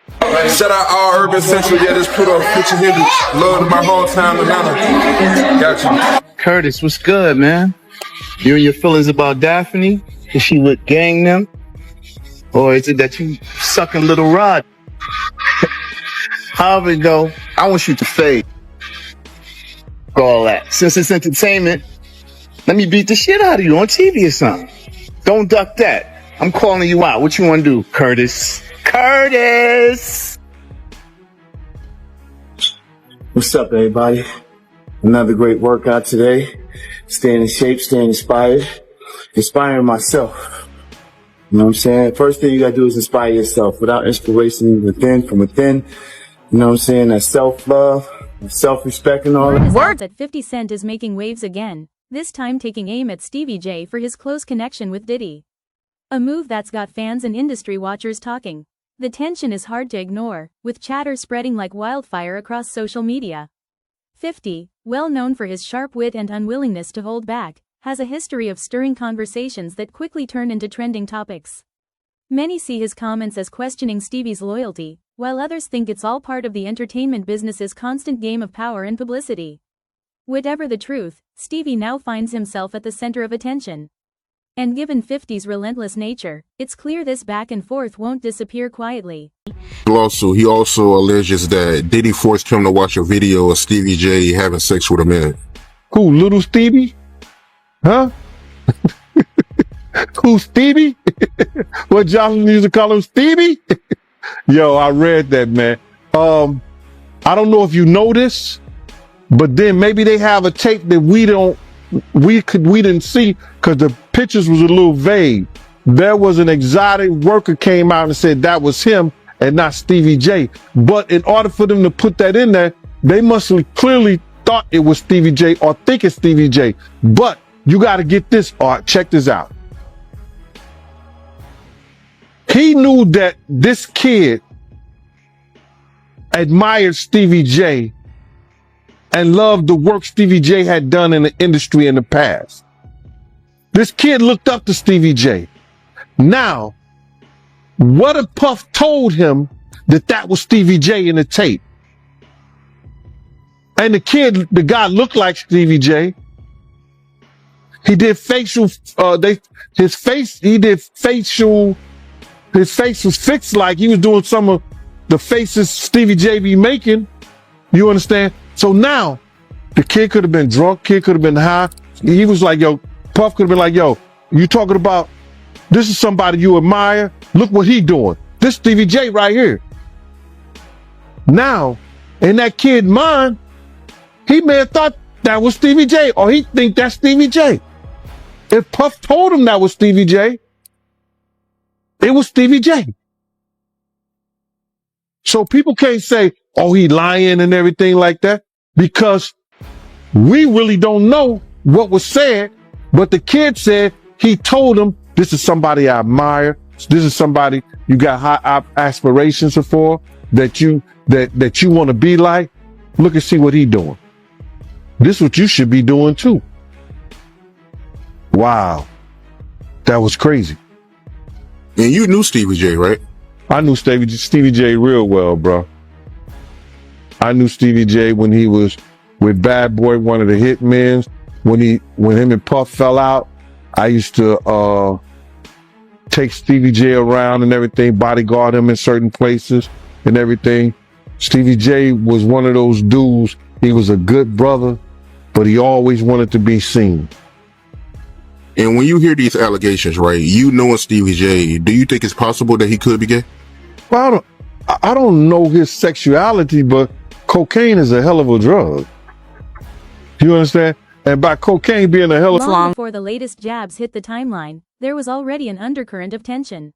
Shout out all Urban Central, yeah, this put on Future Hendrix. Love to my hometown, Atlanta. Got you. Curtis, what's good, man? You and your feelings about Daphne? Is she with gang them? Or is it that you sucking little Rod? However it go, I want you to fade. For all that. Since it's entertainment, let me beat the shit out of you on TV or something. Don't duck that. I'm calling you out. What you want to do, Curtis? Curtis! What's up, everybody? Another great workout today. Staying in shape, staying inspired. Inspiring myself. You know what I'm saying? First thing you gotta do is inspire yourself. Without inspiration from within, you know what I'm saying? That self-love, self-respect and all that. Word that 50 Cent is making waves again, this time taking aim at Stevie J for his close connection with Diddy. A move that's got fans and industry watchers talking. The tension is hard to ignore, with chatter spreading like wildfire across social media. 50, well known for his sharp wit and unwillingness to hold back, has a history of stirring conversations that quickly turn into trending topics. Many see his comments as questioning Stevie's loyalty, while others think it's all part of the entertainment business's constant game of power and publicity. Whatever the truth, Stevie now finds himself at the center of attention. And given 50's relentless nature, it's clear this back and forth won't disappear quietly. He also alleges that Diddy forced him to watch a video of Stevie J having sex with a man. Who, little Stevie? Huh? Who, Stevie? What Johnson used to call him, Stevie? Yo, I read that, man. I don't know if you know this, but then maybe they have a tape that we didn't see because the pictures was a little vague. There was an exotic worker came out and said that was him and not Stevie J. But in order for them to put that in there, they must have clearly thought it was Stevie J or think it's Stevie J. But you got to get this, Art. Check this out. He knew that this kid admired Stevie J and loved the work Stevie J had done in the industry in the past. This kid looked up to Stevie J. Now, what if Puff told him that was Stevie J in the tape? And the guy looked like Stevie J. He did facial, his face was fixed like he was doing some of the faces Stevie J be making. You understand? So now, the kid could have been drunk, kid could have been high. He was like, yo, Puff could have been like, yo, you talking about, this is somebody you admire? Look what he doing. This Stevie J right here. Now, in that kid's mind, he may have thought that was Stevie J, or he think that's Stevie J. If Puff told him that was Stevie J, it was Stevie J. So people can't say, oh, he lying and everything like that, because we really don't know what was said, but the kid said he told him, this is somebody I admire. This is somebody you got high aspirations for, that you want to be like. Look and see what he doing. This is what you should be doing too. Wow. That was crazy. And you knew Stevie J, right? I knew Stevie J real well, bro. I knew Stevie J when he was with Bad Boy, one of the hitmen. When him and Puff fell out, I used to take Stevie J around and everything, bodyguard him in certain places and everything. Stevie J was one of those dudes. He was a good brother, but he always wanted to be seen. And when you hear these allegations, right, you knowing Stevie J, do you think it's possible that he could be gay? Well, I don't know his sexuality, but cocaine is a hell of a drug. You understand? And by cocaine being a hell of Long before the latest jabs hit the timeline, there was already an undercurrent of tension.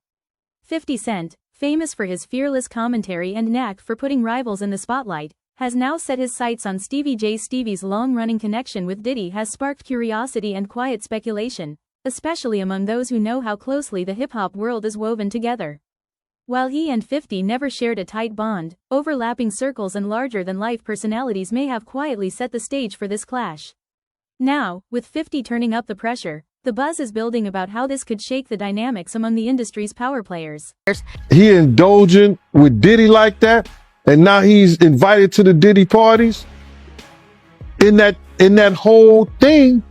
50 Cent, famous for his fearless commentary and knack for putting rivals in the spotlight, has now set his sights on Stevie J. Stevie's long-running connection with Diddy has sparked curiosity and quiet speculation, especially among those who know how closely the hip-hop world is woven together. While he and 50 never shared a tight bond, overlapping circles and larger-than-life personalities may have quietly set the stage for this clash. Now, with 50 turning up the pressure, The buzz is building about how this could shake the dynamics among the industry's power players. He indulging with Diddy like that, and now he's invited to the Diddy parties. In that whole thing,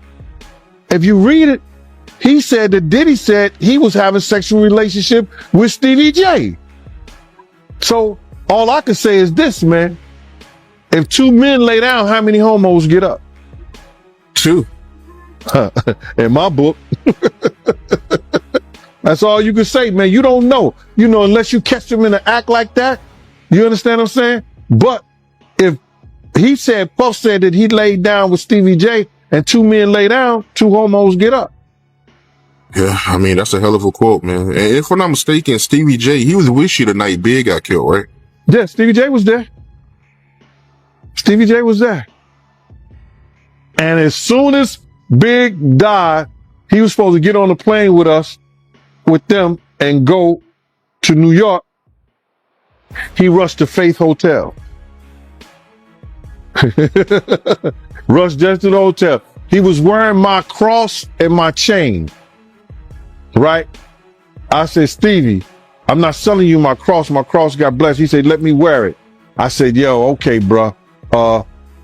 if you read it, he said that Diddy said he was having sexual relationship with Stevie J. So all I can say is this, man. If two men lay down, how many homos get up? Two. In my book. That's all you can say, man. You don't know. Unless you catch them in an act like that. You understand what I'm saying? But if he said, Puff said that he laid down with Stevie J and two men lay down, two homos get up. Yeah, I mean, that's a hell of a quote, man. And if I'm not mistaken, Stevie J, he was with you the night Big got killed, right? Yeah, Stevie J was there. Stevie J was there. And as soon as Big died, he was supposed to get on the plane with us, with them, and go to New York. He rushed to Faith Hotel. Rushed just to the hotel. He was wearing my cross and my chain. Right? I said, Stevie, I'm not selling you my cross. My cross got blessed. He said, let me wear it. I said, yo, okay, bruh.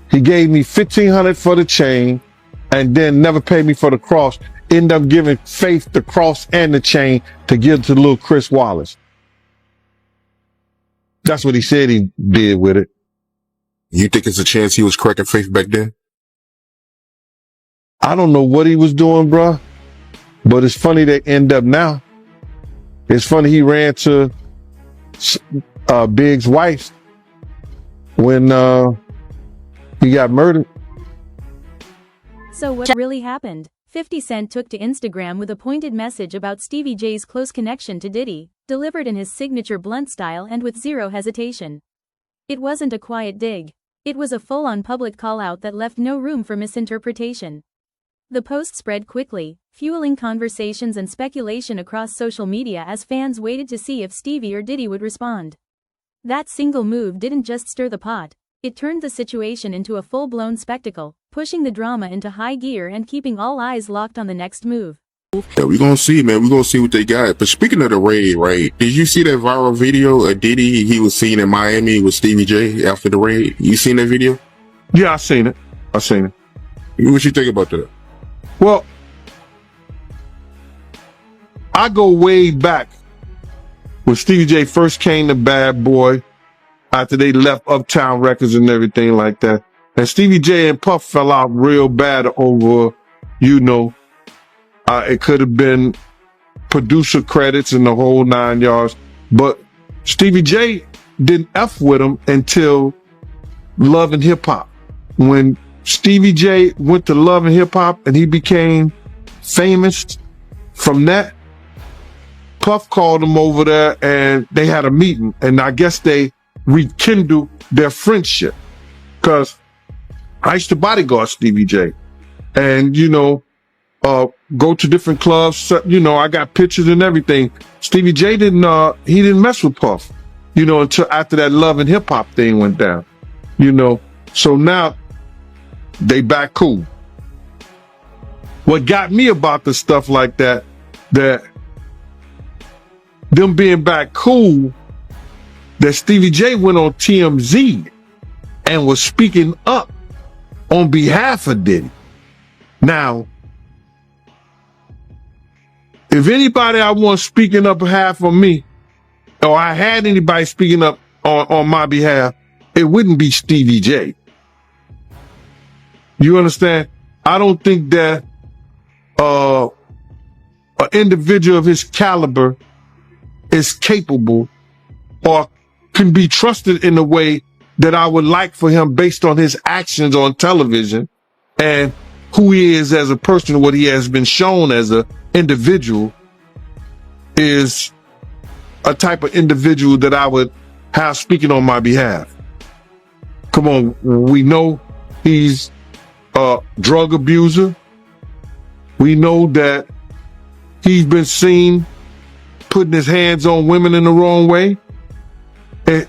He gave me $1,500 for the chain and then never paid me for the cross. Ended up giving Faith the cross and the chain to give to little Chris Wallace. That's what he said he did with it. You think it's a chance he was cracking Faith back then? I don't know what he was doing, bruh. But it's funny they end up now. It's funny he ran to Big's wife when he got murdered. So what really happened? 50 Cent took to Instagram with a pointed message about Stevie J's close connection to Diddy, delivered in his signature blunt style and with zero hesitation. It wasn't a quiet dig. It was a full-on public call-out that left no room for misinterpretation. The post spread quickly, fueling conversations and speculation across social media as fans waited to see if Stevie or Diddy would respond. That single move didn't just stir the pot, it turned the situation into a full-blown spectacle, pushing the drama into high gear and keeping all eyes locked on the next move. Yeah, we're gonna see, man. We're gonna see what they got. But speaking of the raid, right? Did you see that viral video of Diddy? He was seen in Miami with Stevie J after the raid. You seen that video? Yeah, I seen it. What you think about that? Well, I go way back when Stevie J first came to Bad Boy after they left Uptown Records and everything like that. And Stevie J and Puff fell out real bad over, it could have been producer credits and the whole 9 yards. But Stevie J didn't F with him until Love and Hip Hop. When Stevie J went to Love and Hip Hop and he became famous from that, Puff called him over there and they had a meeting. And I guess they rekindled their friendship. Because I used to bodyguard Stevie J. And, go to different clubs. I got pictures and everything. Stevie J didn't mess with Puff, until after that Love and Hip Hop thing went down, So now they back cool. What got me about the stuff like that them being back cool, that Stevie J went on TMZ and was speaking up on behalf of Diddy. Now, if anybody I want speaking up behalf of me, or I had anybody speaking up on my behalf, it wouldn't be Stevie J. You understand? I don't think that an individual of his caliber is capable or can be trusted in a way that I would like for him based on his actions on television and who he is as a person, what he has been shown as an individual, is a type of individual that I would have speaking on my behalf. Come on, we know he's a drug abuser. We know that he's been seen putting his hands on women in the wrong way. And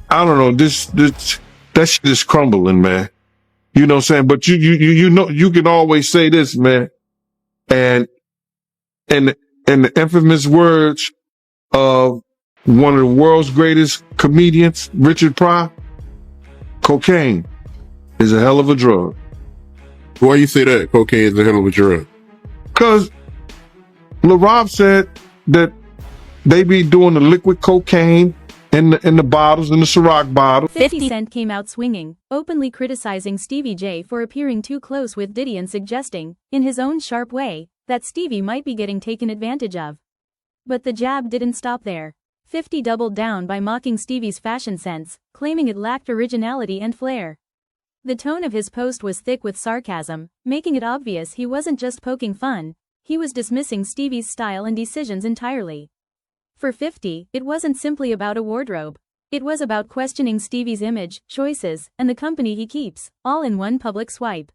I don't know, that shit is crumbling, man. You know what I'm saying? But you can always say this, man. And in the infamous words of one of the world's greatest comedians, Richard Pryor, cocaine is a hell of a drug. Why you say that? Cocaine is a hell of a drug. Because LaRob said that they be doing the liquid cocaine in the bottles, in the Ciroc bottle. 50 Cent came out swinging, openly criticizing Stevie J for appearing too close with Diddy and suggesting, in his own sharp way, that Stevie might be getting taken advantage of. But the jab didn't stop there. 50 doubled down by mocking Stevie's fashion sense, claiming it lacked originality and flair. The tone of his post was thick with sarcasm, making it obvious he wasn't just poking fun, he was dismissing Stevie's style and decisions entirely. For 50, it wasn't simply about a wardrobe. It was about questioning Stevie's image, choices, and the company he keeps, all in one public swipe.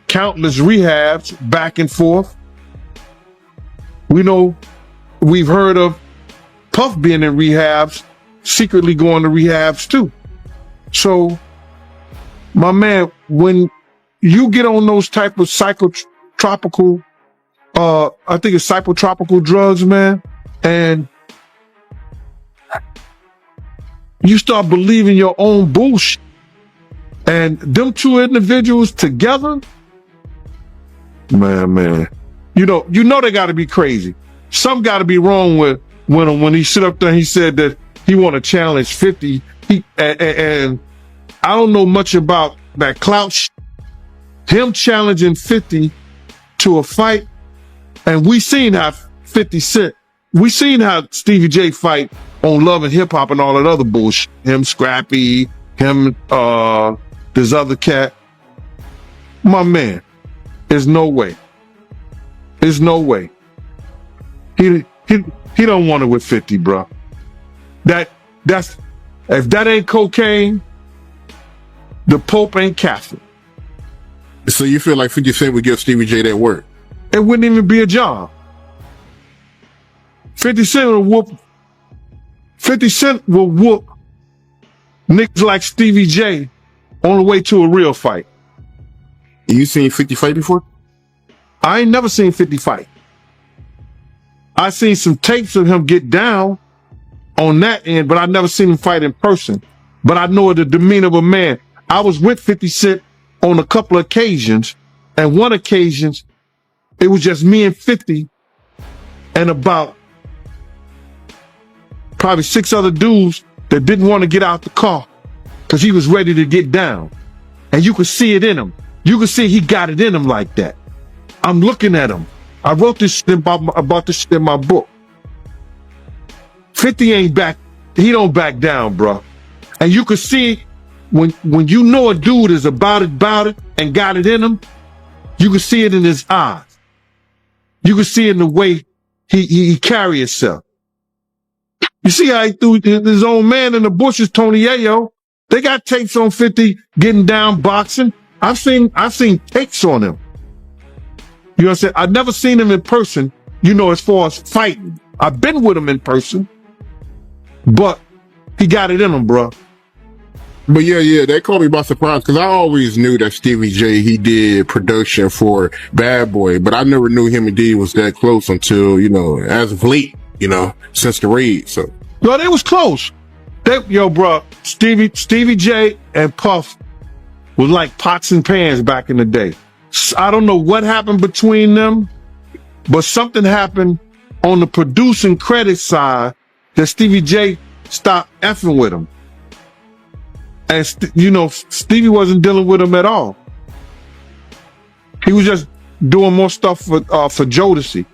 Countless rehabs, back and forth. We know, we've heard of Puff being in rehabs, secretly going to rehabs too. So, my man, when you get on those type of psychotropical, I think it's psychotropical drugs, man, and you start believing your own bullshit, and them two individuals together, man, you know they gotta be crazy. Something gotta be wrong with him when he sit up there and he said that he want to challenge 50. And I don't know much about that clout him challenging 50 to a fight. And we seen how 50 Cent, we seen how Stevie J fight on Love and Hip Hop and all that other bullshit. Him, Scrappy, him, this other cat. My man, there's no way. There's no way. He don't want it with 50, bro. That's if that ain't cocaine, the Pope ain't Catholic. So you feel like 50 Cent would give Stevie J that work? It wouldn't even be a job. 50 Cent will whoop niggas like Stevie J on the way to a real fight. You seen 50 fight before? I ain't never seen 50 fight. I seen some tapes of him get down on that end, but I never seen him fight in person. But I know the demeanor of a man. I was with 50 Cent on a couple of occasions, and one occasion, it was just me and 50 and about probably 6 other dudes that didn't want to get out the car because he was ready to get down. And you could see it in him. You could see he got it in him like that. I'm looking at him. I wrote this shit about this shit in my book. 50 ain't back. He don't back down, bro. And you could see when you know a dude is about it and got it in him, you can see it in his eyes. You can see it in the way he carry himself. You see how he threw his own man in the bushes, Tony Yayo. They got tapes on 50 getting down boxing. I've seen takes on him. You know what I'm saying? I've never seen him in person, as far as fighting. I've been with him in person, but he got it in him, bro. But yeah, that caught me by surprise because I always knew that Stevie J, he did production for Bad Boy, but I never knew him and Diddy was that close until, as of late, since the raid. So, yo, they was close. Bro, Stevie J and Puff was like pots and pans back in the day. I don't know what happened between them, but something happened on the producing credit side that Stevie J stopped effing with him. And, Stevie wasn't dealing with him at all. He was just doing more stuff for Jodeci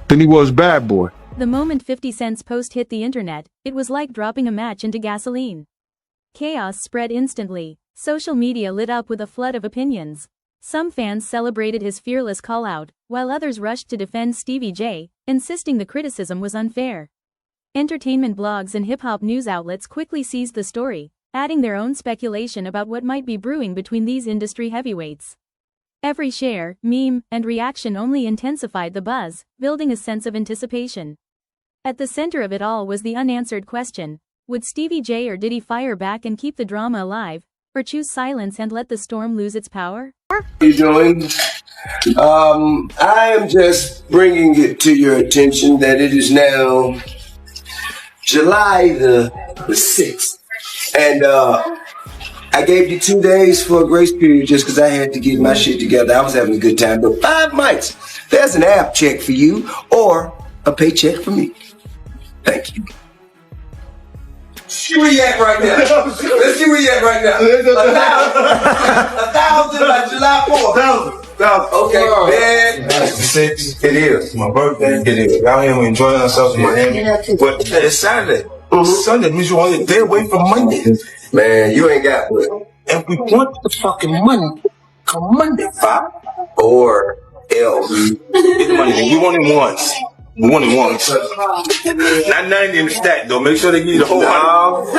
than he was Bad Boy. The moment 50 Cent's post hit the internet, it was like dropping a match into gasoline. Chaos spread instantly. Social media lit up with a flood of opinions. Some fans celebrated his fearless call-out, while others rushed to defend Stevie J, insisting the criticism was unfair. Entertainment blogs and hip-hop news outlets quickly seized the story, adding their own speculation about what might be brewing between these industry heavyweights. Every share, meme, and reaction only intensified the buzz, building a sense of anticipation. At the center of it all was the unanswered question: would Stevie J or Diddy fire back and keep the drama alive, or choose silence and let the storm lose its power? How you doing? I am just bringing it to your attention that it is now July the 6th. And I gave you 2 days for a grace period just because I had to get my shit together. I was having a good time. But 5 months, there's an app check for you or a paycheck for me. Thank you. See where you at right now. Let's see where you at right now. 1,000 by July 4th. Okay, man. That's the 6th. It is. My birthday. It is. Out here, we're enjoying ourselves in Miami. But it's Saturday. Sunday means you're only a day away from Monday. Man, you ain't got one. And we want the fucking money come Monday, Bob. Or else. Get the money. We want it once. We want it once. Not 90 in the stack, though. Make sure they give you the whole 100.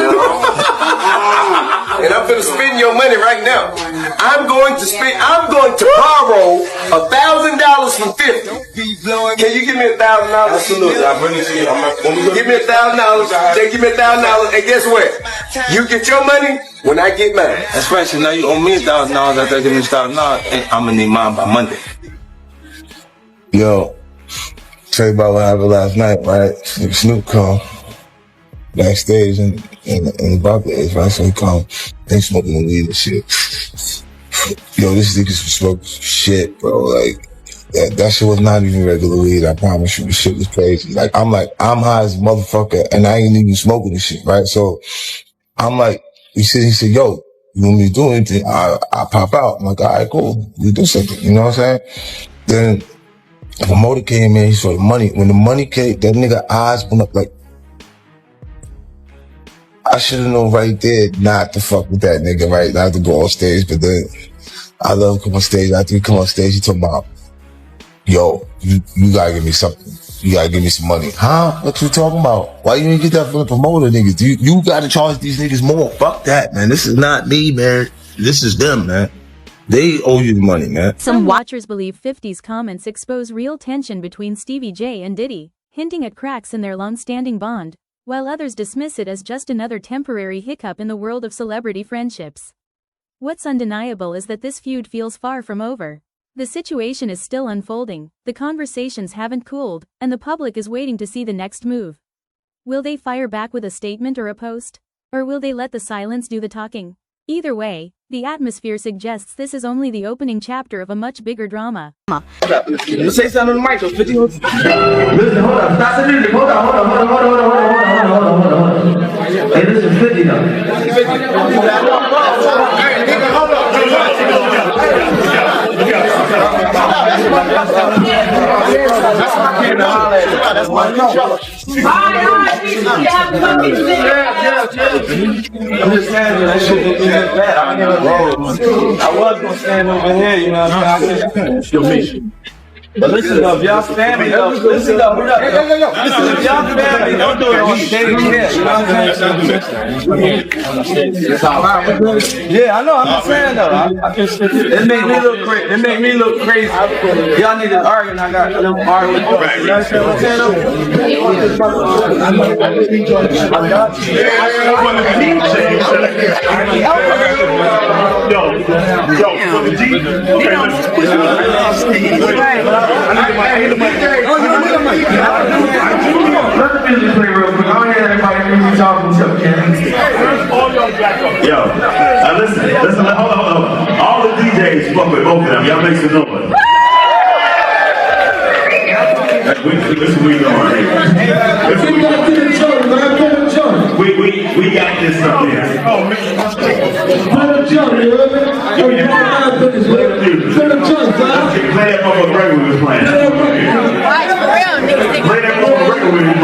And I'm gonna spend your money right now. I'm going to borrow $1,000 from 50. Can you give me $1,000? Absolutely. I'll bring it to you. Give me $1,000. They give me $1,000. And guess what? You get your money when I get mine. That's right. So now you owe me $1,000 after I give me $1,000, and I'm gonna need mine by Monday. Yo, tell you about what happened last night, right? Snoop come backstage in the Barclays, right? So he come, they smoking the weed and shit. Yo, this nigga's smoking shit, bro. Like, that shit was not even regular weed, I promise you. The shit was crazy. I'm high as a motherfucker, and I ain't even smoking this shit, right? So I'm like, he said, yo, you want me to do anything? I pop out. I'm like, all right, cool. We do something, you know what I'm saying? Then the promoter came in, he saw the money. When the money came, that nigga eyes went up like, I should have known right there not to fuck with that nigga, right? Not to go on stage, but then I love him come on stage. After he come on stage, he talking about, yo, you gotta give me something. You gotta give me some money. Huh? What you talking about? Why you didn't get that from the promoter niggas? You gotta charge these niggas more. Fuck that, man. This is not me, man. This is them, man. They owe you the money, man. Some watchers believe 50's comments expose real tension between Stevie J and Diddy, hinting at cracks in their long-standing bond, while others dismiss it as just another temporary hiccup in the world of celebrity friendships. What's undeniable is that this feud feels far from over. The situation is still unfolding, the conversations haven't cooled, and the public is waiting to see the next move. Will they fire back with a statement or a post? Or will they let the silence do the talking? Either way, the atmosphere suggests this is only the opening chapter of a much bigger drama. You say something on the mic, so 50. Listen, hold up. Stop the music. Hold on. Hey, this is 50 now. That's my controller. I'm just saying that shit didn't get bad. I was gonna stand over here, you know what I'm saying? But listen though, if y'all family though, listen though, hold up. Listen, if y'all family, don't do it on stage here, you know what I'm saying? Yeah, I know, I'm just saying though. It make me look crazy. It make me look crazy. Y'all need to argue and I got to argue with you. You understand what I'm saying though? Yo, for the G. I need the mic. Let the music play real quick. I don't hear everybody music talking to all y'all back up. Yo, listen, hold on. All the DJs fuck with both of them. Y'all make some noise. This is we doing right here. We got this up there. Oh, man. Put up Johnny, you heard me? Put up Johnny, play that motherfucker record we was playing. Play that motherfucker record we was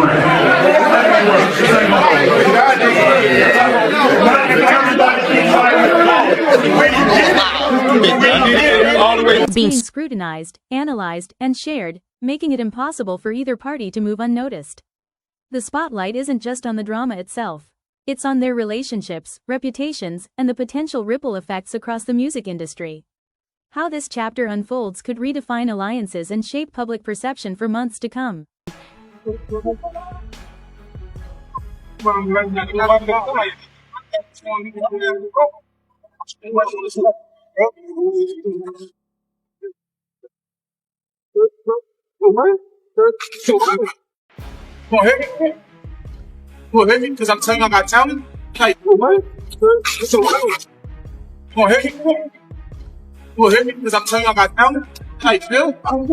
playing. Being scrutinized, analyzed, and shared, making it impossible for either party to move unnoticed. The spotlight isn't just on the drama itself. It's on their relationships, reputations, and the potential ripple effects across the music industry. How this chapter unfolds could redefine alliances and shape public perception for months to come. Gonna hit me? Gonna hit me? Because I'm telling you I got talent? Like, what? Gonna hit me? Gonna hit me? Because I'm telling you I got talent? Like, Phil? I'm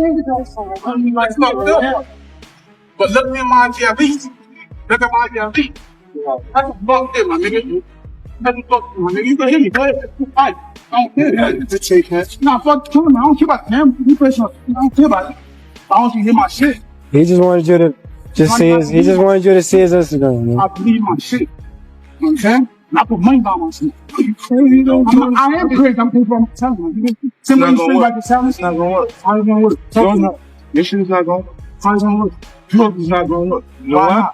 like, fuck Phil. But look at my IG at least. Look at my IG at least. That's a fuck it, my nigga. That's a fuck it, my nigga. You can hit me, go ahead. I don't care. It's a take, man. Nah, fuck, kill him. I don't care about him. You play something. I don't care about it. I don't hear my shit. He just wanted you to see his Instagram, man. I believe my shit. You know what I'm saying? I put money behind my shit. Are you crazy, though? I am crazy. I'm crazy for my talent. Somebody say about the talent. It's not gonna work. How is it gonna work? Your shit is not gonna work. How is it gonna work? Your is not gonna work. You know why?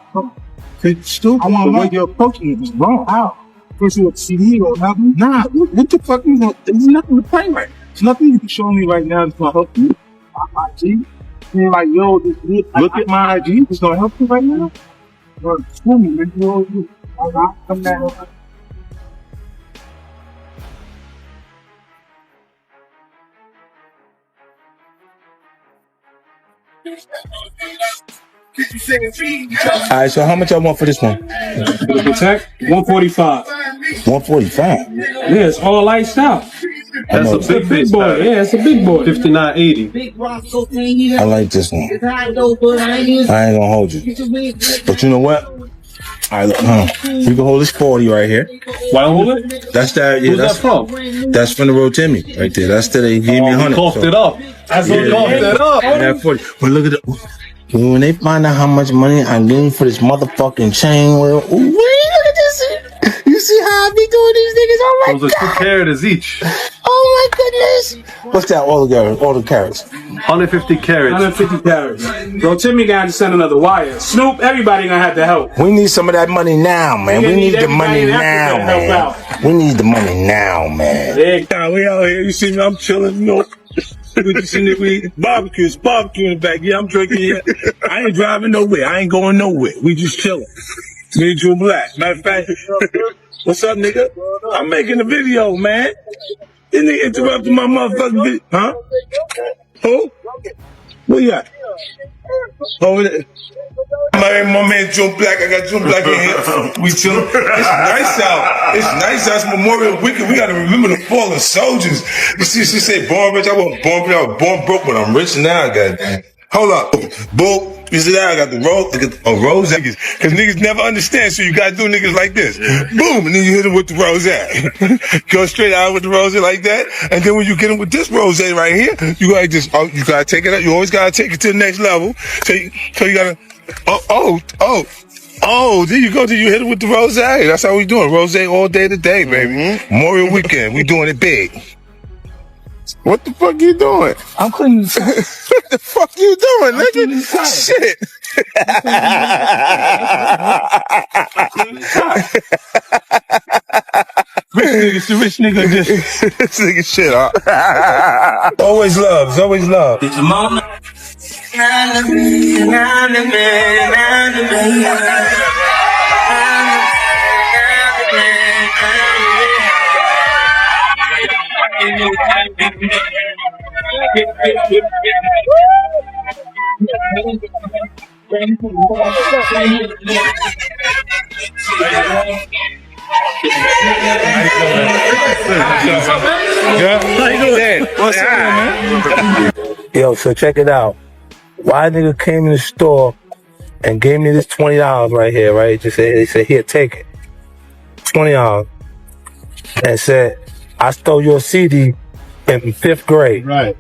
It's stupid. I want to know you're approaching it. It's wrong. How? First you want to see me or nothing? Nah. What the fuck you gonna? There's nothing to play right. There's nothing you can show me right now that's gonna help you. My IG. You're like, yo, look at my IG. It's gonna help you right now. Bro, school me, man. You come down. Alright, so how much I want for this one? For the Protect, 145. 145. Yeah, it's all lights out. That's a big boy. Yeah, it's a big boy. 5980. I like this one. I ain't gonna hold you. But you know what? Alright, look, we can hold this 40 right here. Why hold it? That's that. Yeah, Who's that's that from? That's from the Rotimi right there. That's that they gave me 100. Coughed it up. That's what coughed it up. And that 40. But look at the. When they find out how much money I'm getting for this motherfucking chain, well, wait, look at this. You see how I be doing these niggas? Oh my Those god. are 2 carats each. Oh my goodness. What's that? All the carats. 150 carats. 150 carats. Bro, Timmy got to send another wire. Snoop, everybody gonna have to help. We need some of that money now, man. We need the money now, man. We need the money now, man. Yeah, we out here. You see me? I'm chilling. You know, we just in there. We barbecue in the back. Yeah, I'm drinking. Yeah, I ain't driving nowhere. I ain't going nowhere. We just chilling. Me and Drew Black. Matter of fact, what's up, nigga? I'm making a video, man. This nigga interrupted my motherfucking video. Huh? Who? Where you at? Over there. My man Joe Black, I got Joe Black in here. We chillin'. It's nice out. It's nice out. It's Memorial Weekend. We gotta remember the fallen soldiers. You see, she said born rich. I wasn't born rich. I was born broke, but I'm rich now. Hold up. Bull. You see that? I got the rose. Because niggas never understand, so you gotta do niggas like this. Boom, and then you hit them with the rose. Go straight out with the rose like that. And then when you get them with this rose right here, you gotta you gotta take it up. You always gotta take it to the next level. So you gotta, there you go. Then you hit it with the rose. That's how we doing. Rose all day today, baby. Memorial Weekend. We doing it big. What the fuck you doing? I'm cleaning the What the fuck you doing, nigga? Shit. Rich nigga just This nigga shit, huh? always loves. It's your mama. Yo, so check it out. Why nigga came in the store and gave me this $20 right here, right? They said, here, take it. $20. And said, I stole your CD in 5th grade. Right.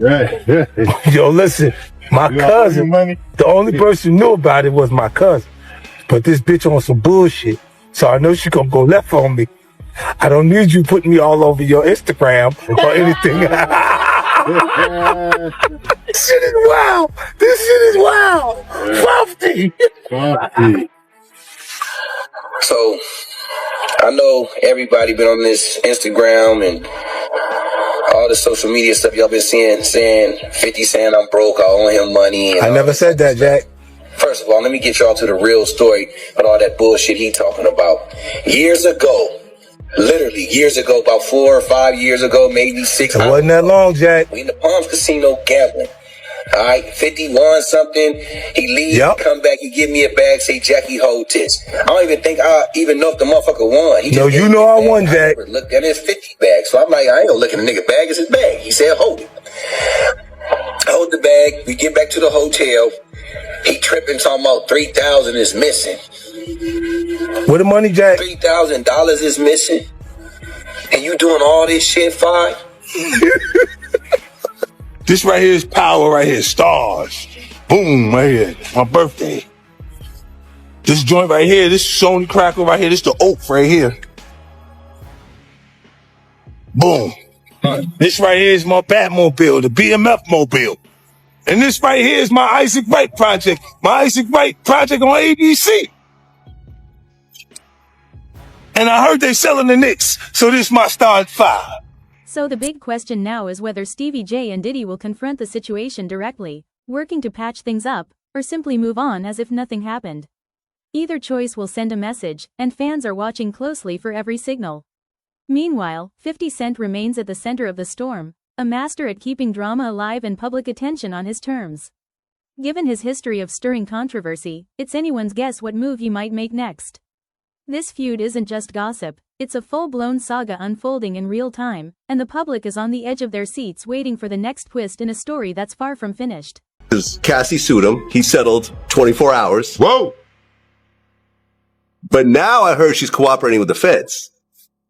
Yo, listen, my cousin, the only person who knew about it was my cousin. But this bitch on some bullshit. So I know she gonna go left on me. I don't need you putting me all over your Instagram or anything. This shit is wild. This shit is wild. 50. So, I know everybody been on this Instagram and all the social media stuff y'all been seeing, saying 50 saying I'm broke, I owe him money. I never said that, Jack. First of all, let me get y'all to the real story about all that bullshit he talking about. Years ago, literally years ago, about 4 or 5 years ago, maybe 6. It wasn't that long, Jack. We in the Palms Casino gambling. All right, 51 something. He leave, come back, he give me a bag, say Jackie hold this. I don't even think I even know if the motherfucker won. He No, you know I won, Jack. Look at his 50 bag, so I'm like, I ain't gonna look at the nigga bag. It's his bag. He said hold it. I hold the bag. We get back to the hotel. He tripping, talking about 3,000 is missing. Where the money, Jack? $3,000 is missing. And you doing all this shit, Fi? This right here is power right here, stars. Boom, right here. My birthday. This joint right here, this Sony crackle right here, this the oak right here. Boom. This right here is my Batmobile, the BMF mobile. And this right here is my Isaac Wright project. My Isaac Wright project on ABC. And I heard they selling the Knicks, so this is my star at 5. So the big question now is whether Stevie J and Diddy will confront the situation directly, working to patch things up, or simply move on as if nothing happened. Either choice will send a message, and fans are watching closely for every signal. Meanwhile, 50 Cent remains at the center of the storm, a master at keeping drama alive and public attention on his terms. Given his history of stirring controversy, it's anyone's guess what move he might make next. This feud isn't just gossip, it's a full-blown saga unfolding in real time, and the public is on the edge of their seats waiting for the next twist in a story that's far from finished. Cassie sued him. He settled 24 hours. Whoa! But now I heard she's cooperating with the feds.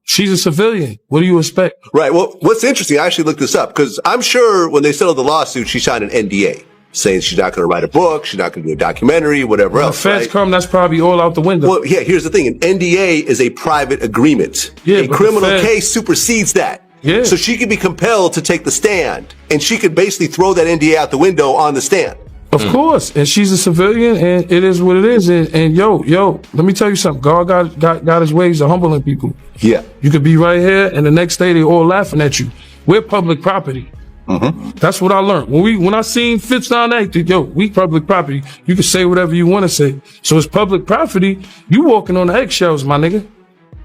She's a civilian. What do you expect? Right. Well, what's interesting, I actually looked this up, because I'm sure when they settled the lawsuit, she signed an NDA saying she's not going to write a book, she's not going to do a documentary, whatever else. The feds come, that's probably all out the window. Well, yeah, here's the thing. An NDA is a private agreement. Yeah, a criminal case supersedes that. Yeah. So she could be compelled to take the stand, and she could basically throw that NDA out the window on the stand. Of course. And she's a civilian, and it is what it is. And yo, let me tell you something. God got his ways of humbling people. Yeah. You could be right here, and the next day they all laughing at you. We're public property. Mm-hmm. That's what I learned. When I seen Fitz down there, we public property. You can say whatever you want to say. So it's public property. You walking on the eggshells, my nigga.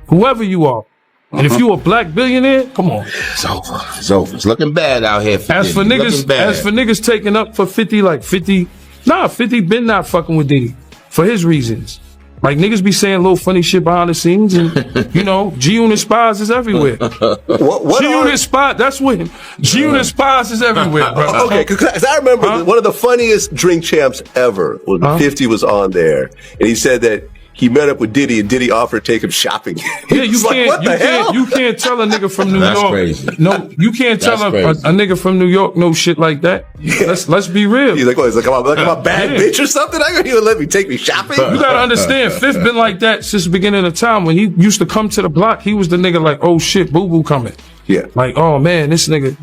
Whoever you are. And if you a black billionaire, come on. It's over. It's over. It's looking bad out here. As for niggas taking up for 50, like 50, 50 been not fucking with Diddy for his reasons. Like niggas be saying little funny shit behind the scenes, and G-Unit spies is everywhere. G-Unit spy, that's what G-Unit spies is everywhere, bro. Okay, because I remember one of the funniest Drink Champs ever when 50 was on there, and he said that he met up with Diddy, and Diddy offered to take him shopping. Yeah, you can't tell a nigga from New York. Crazy. No, you can't tell a nigga from New York no shit like that. Yeah. Let's be real. He's like, oh, I'm a bad bitch or something? I gonna even take me shopping? You gotta understand, Fifth been like that since the beginning of time. When he used to come to the block, he was the nigga like, oh shit, boo-boo coming. Yeah. Like, oh man, this nigga,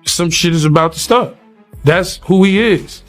some shit is about to start. That's who he is.